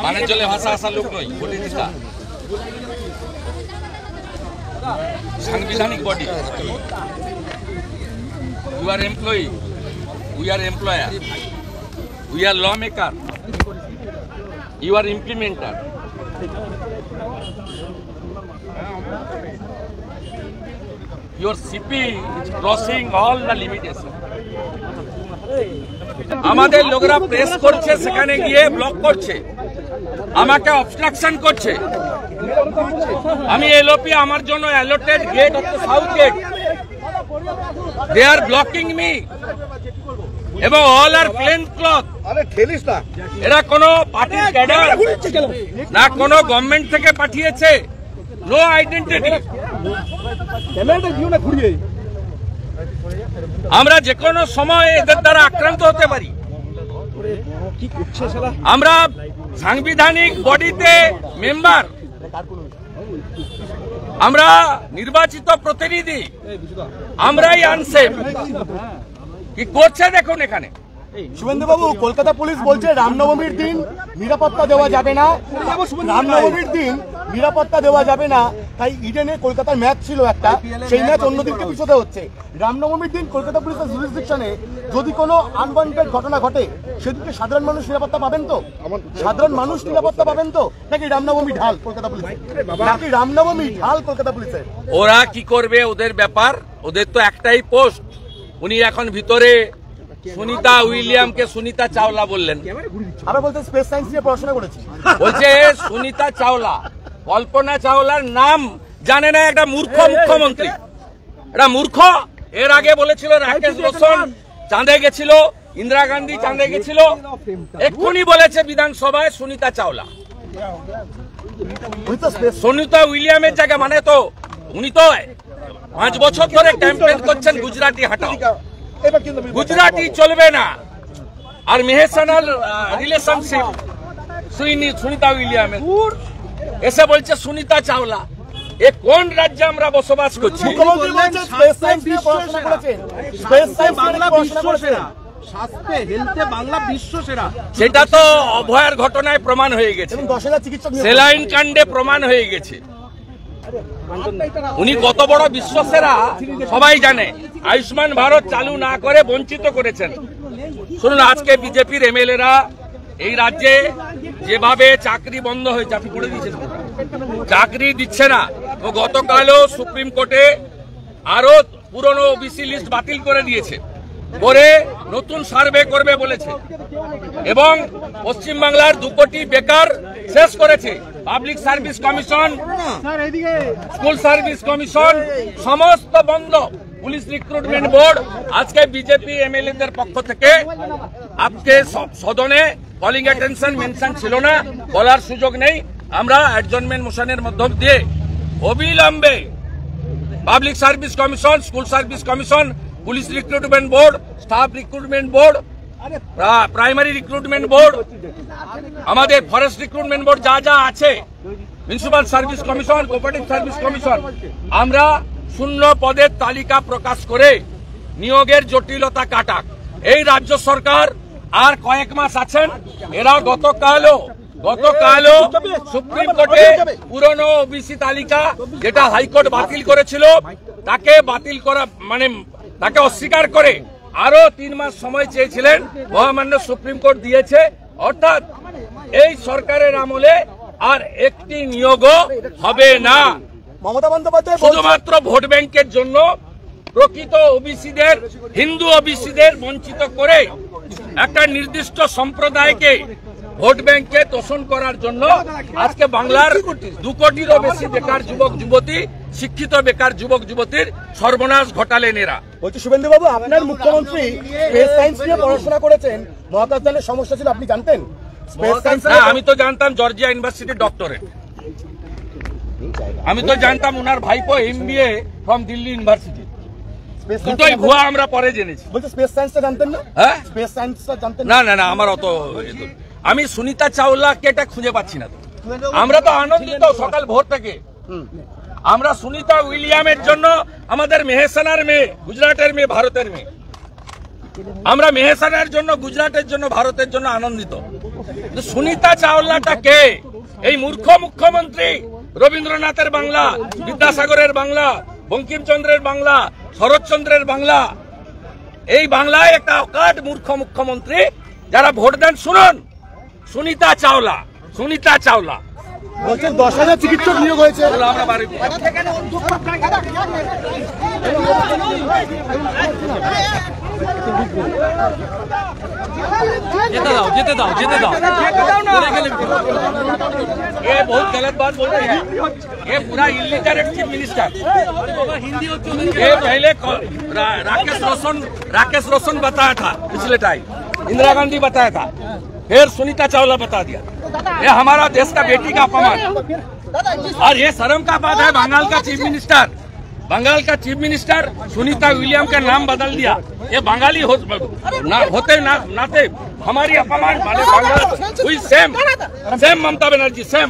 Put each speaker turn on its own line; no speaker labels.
বাণিজ্যলে ভাষা আসার লোক নই, বলে দিতা সাংবিধানিক body. You are employee, we are employer, we are lawmaker, you are implementer. Your CP is crossing all the limitation. আমাদের লোকরা প্রেস করছে, সেখানে গিয়ে ব্লক করছে, আমাকে অবস্ট্রাকশন করছে। আমি এলওপি আমার জন্য অ্যালটেড গেট হচ্ছে সাউথ গেট, দে আর ব্লকিং মি এবং অল আর প্লেন ক্লথ। এরা কোনো পার্টির ক্যাডার না, কোনো গভর্নমেন্ট থেকে পাঠিয়েছে, নো আইডেন্টিটি। আমরা যে কোনো সময় এদের দ্বারা আক্রান্ত হতে পারি। আমরা সাংবিধানিক বডিতে মেম্বার, আমরা নির্বাচিত প্রতিনিধি, আমরাই আনসেফ। কি করছে দেখুন এখানে।
শুভেন্দু বাবু, কলকাতা পুলিশ বলছে রামনবমীর দিন নিরাপত্তা দেওয়া যাবে না, রামনবমীর দিন নিরাপত্তা দেওয়া যাবে না। তাই ইডেনে কলকাতার ম্যাচ ছিল একটা, সেই ম্যাচ অন্যদিকে পিছোতে হচ্ছে। রামনবমীর দিন কলকাতা পুলিশের জুরিসডিকশনে যদি কোনো আনওয়ান্টেড ঘটনা ঘটে, সেদিকে সাধারণ মানুষ নিরাপত্তা পাবেন তো? সাধারণ মানুষ নিরাপত্তা পাবেন তো? নাকি রামনবমী ঢাল কলকাতা পুলিশ, নাকি রামনবমী ঢাল কলকাতা পুলিশের?
ওরা কি করবে ওদের ব্যাপার, ওদের তো একটাই পোস্ট। উনি এখন ভিতরে সুনিতা উইলিয়ামকে সুনিতা চাওলা বললেন,
আবার বলতে স্পেস সায়েন্স নিয়ে পড়াশোনা করেছি।
বলছে সুনিতা চাওলা, কল্পনা চাওলার নাম জানে না একটা মূর্খ মুখ্যমন্ত্রী, এটা মূর্খ। এর আগে বলেছিল রাকেশ রোশন চাঁদে গেছিল, ইন্দিরা গান্ধী চাঁদে গেছিল, এক্ষুনি বলেছে বিধানসভায় সুনিতা চাওলা। সুনিতা উইলিয়ামের জায়গা মানে তো উনি তো 5 বছর ধরে ক্যাম্পেইন করছেন গুজরাটি হাটাও, গুজরাটি চলবে না। আর মেহেসানাল রিলেশনশিপ সুনিতা উইলিয়ামের, এসে বলছে সুনিতা চাওলা। এ কোন রাজ্যে আমরা বসবাস করছি? সেটা তো অভয়ার ঘটনায় প্রমাণ হয়ে গেছে, সেলাইন কাণ্ডে প্রমাণ হয়ে গেছে। উনি কত বড় বিশ্বসেরা সবাই জানে। আয়ুষ্মান ভারত চালু না করে বঞ্চিত করেছেন। শুনুন, আজকে বিজেপির এমএলএরা এই রাজ্যে যেভাবে চাকরি বন্ধ হয়েছে, আপনি করে দিয়েছেন, চাকরি দিচ্ছে না। ও গতকালও সুপ্রিম কোর্টে আরো পুরনো ওবিসি লিস্ট বাতিল করে দিয়েছে, করে নতুন সার্ভে করবে বলেছে, এবং পশ্চিমবাংলার 2 কোটি বেকার শেষ করেছে। Public service commission, school service commission সমস্ত বন্ধ। পুলিশ রিক্রুটমেন্ট বোর্ড আজকে বিজেপি এমএলএদের পক্ষ থেকে আজকে সদনে কলিং অ্যাটেনশন মেনশন ছিল না, বলার সুযোগ নেই। আমরা অ্যাডজর্নমেন্ট মোশনের মধ্যে দিয়ে অবিলম্বে public service commission, school service commission, police recruitment board, staff recruitment board, primary recruitment board, আমাদের ফরেস্ট রিক্রুটমেন্ট বোর্ড যা যা আছে, municipal service commission, cooperative service commission, আমরা শূন্য পদের তালিকা প্রকাশ করে নিয়োগের জটিলতা কাটাক। এই রাজ্য সরকার আর কয়েক মাস আছেন। এরা গতকালও সুপ্রিম কোর্টে পুরনো ওবিসি তালিকা যেটা হাইকোর্ট বাতিল করেছিল, তাকে বাতিল করা মানে তাকে অস্বীকার করে আরো 3 মাস সময় চেয়েছিলেন, মহামান্য সুপ্রিম কোর্ট দিয়েছে। অর্থাৎ এই সরকারের আমলে আর একটি নিয়োগও হবে না।
মমতা বন্দ্যোপাধ্যায়
শুধুমাত্র ভোট ব্যাংকের জন্য প্রকৃত ওবিসিদের, হিন্দু ওবিসিদের বঞ্চিত করে একটা নির্দিষ্ট সম্প্রদায়কে ভোট ব্যাংকে তোষণ করার জন্য আজকে বাংলার 2 কোটিরও বেশি বেকার যুবক যুবতী, শিক্ষিত বেকার যুবক যুবতীর সর্বনাশ ঘটালেন এরা।
বলছি শুভেন্দু বাবু, আপনার মুখ্যমন্ত্রী স্পেস সায়েন্স নিয়ে পড়াশোনা করেছেন, মহাকাশযানের সমস্যা ছিল, আপনি জানতেন?
আমি তো জানতাম জর্জিয়া ইউনিভার্সিটির ডক্টরেট, আমি তো জানতাম ওনার ভাইপো MBA ফ্রম দিল্লি ইউনিভার্সিটি। দুটোই ভুয়া আমরা পরে জেনেছি।
বলতে স্পেস সায়েন্সটা জানতেন না?
হ্যাঁ,
স্পেস সায়েন্সটা জানতেন
না? না, আমার অত, আমি সুনিতা চাওলাকে এটা খুঁজে পাচ্ছি না। আমরা তো আনন্দিত সকাল ভোর থেকে। আমরা সুনিতা উইলিয়ামের জন্য, আমাদের মেহেসানার মেয়ে, গুজরাটের মেয়ে, ভারতের মেয়ে, আমরা মেহেসানার জন্য, গুজরাটের জন্য, ভারতের জন্য আনন্দিত। সুনিতা চাওলাটা কে? এই মূর্খ মুখ্যমন্ত্রী রবীন্দ্রনাথের বাংলা, বিদ্যাসাগরের বাংলা, বঙ্কিমচন্দ্রের বাংলা, শরৎচন্দ্রের বাংলা, এই বাংলায় একটা অকাট মূর্খ মুখ্যমন্ত্রী। যারা ভোট দেন শুনুন, সুনিতা চাওলা, সুনিতা চাওলা
বলছেন 10,000 চিকিৎসক নিয়োগ হয়েছে।
আমরা বাড়ি
যেতে দাও
ये बहुत गलत बात बोल रहे हैं। ये पूरा इलिटरेट चीफ मिनिस्टर। ये पहले राकेश रोशन बताया था पिछले टाइम, इंदिरा गांधी बताया था, फिर सुनीता चावला बता दिया। ये हमारा देश का बेटी का अपमान, और ये शर्म का बात है। बंगाल का चीफ मिनिस्टर सुनीता विलियम का नाम बदल दिया। ये बंगाली होते नाते हमारी अपमान सेम ममता बनर्जी सेम।